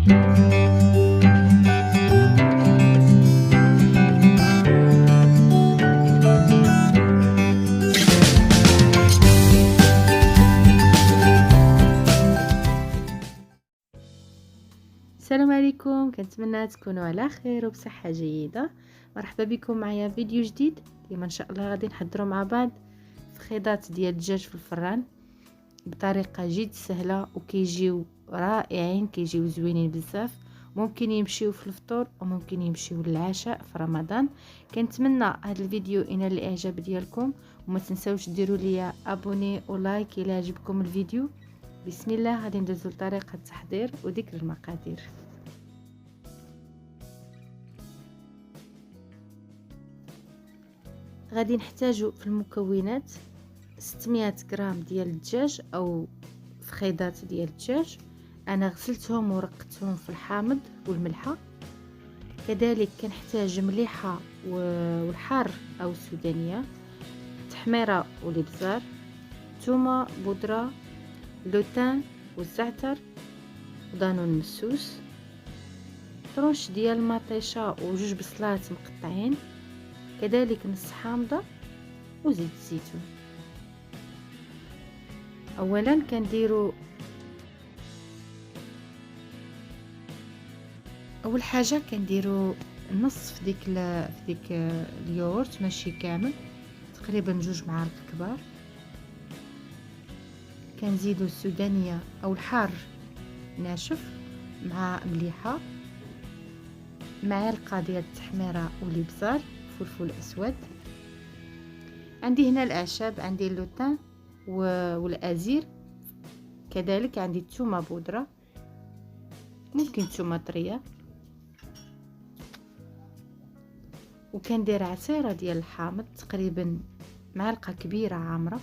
السلام عليكم، كنتمنى تكونوا على خير وبصحه جيده. مرحبا بكم معايا فيديو جديد. اليوم ان شاء الله غادي نحضروا مع بعض فخيضات ديال الدجاج في الفران بطريقه جد سهله، وكيجيو رائعين، كيجيو زوينين بزاف. ممكن يمشيو في الفطور وممكن يمشيو للعشاء في رمضان. كنتمنى هذا الفيديو ينال الاعجاب ديالكم، وما تنساوش ديروا لي ابوني ولايك الى عجبكم الفيديو. بسم الله، غادي ندوزو لطريقه التحضير وذكر المقادير. غادي نحتاجو في المكونات 600 غرام ديال الدجاج او فخيضات ديال الدجاج. انا غسلتهم ورقتهم في الحامض والملحه. كذلك كنحتاج مليحه والحار او السودانيه، تحميره والابزار، ثومه بودره، لوتان والزعتر ودانون مسوس، طرونش ديال المطيشه وجوج بصلات مقطعين، كذلك نص حامضه وزيت الزيتون. اولا كنديروا اول حاجه كنديروا نص في ديك اليogurt، ماشي كامل، تقريبا 2 معالق كبار. كنزيدوا السودانيه او الحار ناشف مع مليحه، معلقه ديال التحميره والابزار، فلفل اسود. عندي هنا الاعشاب، عندي اللوتان والازير، كذلك عندي الثومه بودره، ممكن ثومه طريه، وكندير عصيره ديال الحامض تقريبا معلقه كبيره عامره،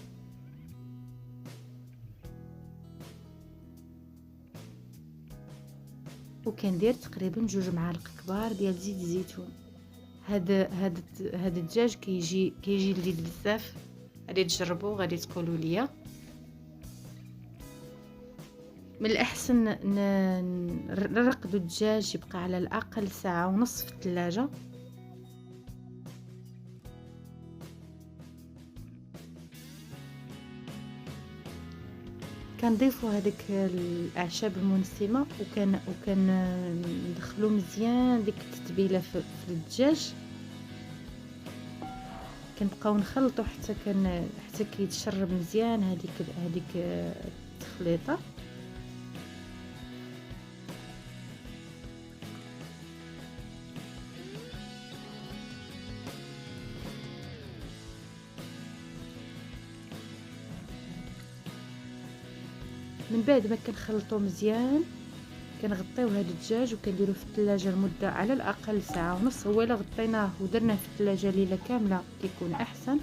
وكندير تقريبا 2 معالق كبار ديال زيت الزيتون. هذا الدجاج كيجي لذيذ بزاف. غادي تجربوه، غادي تقولوا لي. من الاحسن نرقدوا الدجاج يبقى على الاقل ساعه ونص في الثلاجه. كنضيفوا هذيك الاعشاب المنسمه وكان ندخلوا مزيان ديك التتبيله في الدجاج. كنبقاو نخلطوا حتى كيتشرب مزيان هذيك التخليطه. من بعد ما كنخلطوا مزيان كنغطيو هذا الدجاج وكنديروه في الثلاجه لمده على الاقل ساعه ونص. هو الا غطيناه ودرناه في الثلاجه ليله كامله كيكون احسن،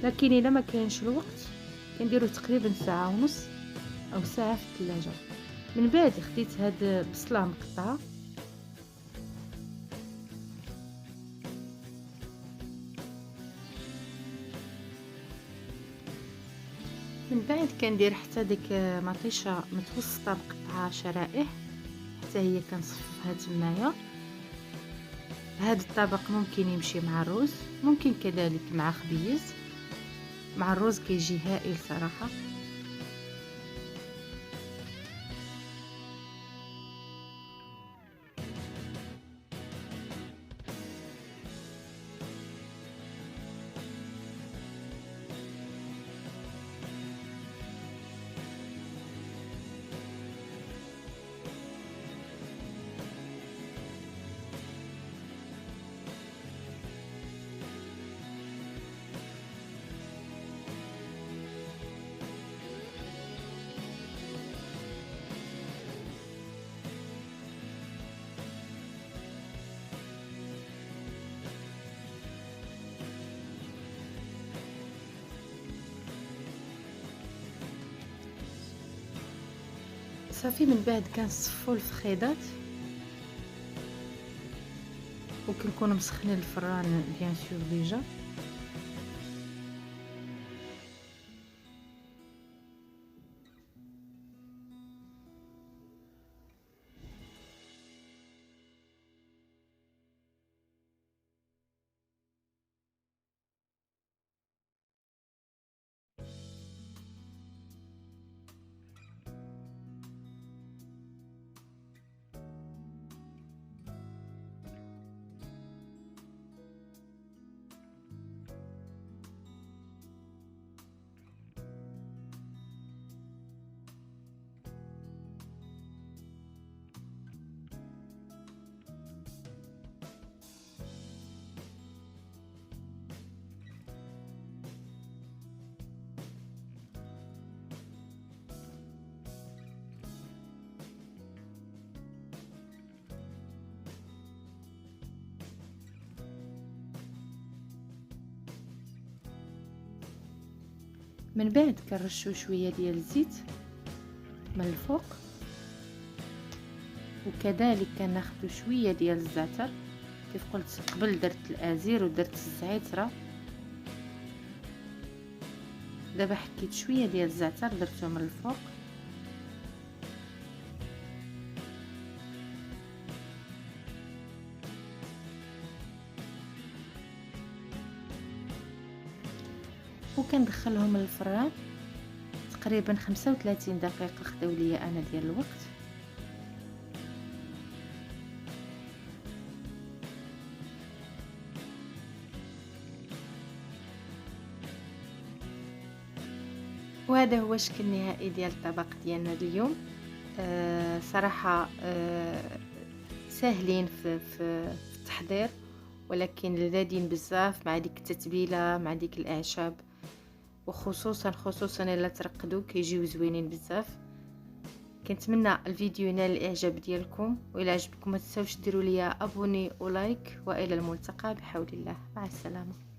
لكن الا ما كاينش الوقت كنديروه تقريبا ساعه ونص او ساعه في الثلاجه. من بعد خديت هاد بصله مقطعه، من بعد كندير حتى ديك مطيشه متوسطه مقطعه شرائح، حتى هي كنصففها تمايا. هذا الطبق ممكن يمشي مع الرز، ممكن كذلك مع خبيز. مع الرز كيجي هائل صراحه. صافي، من بعد كنصفوا الفخيضات وكنكونوا مسخنين الفران بيان سور ديجا. من بعد كنرشو شويه ديال الزيت من الفوق، وكذلك كناخذ شويه ديال الزعتر. كيف قلت قبل درت الازير ودرت الزعتره، دابا حكيت شويه ديال الزعتر درته من الفوق. وكندخلهم للفران تقريبا 35 دقيقه خداو ليا انا ديال الوقت. وهذا هو الشكل النهائي ديال الطبق ديالنا اليوم. صراحه ساهلين في التحضير، ولكن لذيذين بزاف مع ديك التتبيله مع ديك الاعشاب، وخصوصا الا ترقدوا كيجيو زوينين بزاف. كنتمنى الفيديو ينال الاعجاب ديالكم، والى عجبكم ما تنساوش ديروا لي ابوني ولايك، والى الملتقى بحول الله. مع السلامه.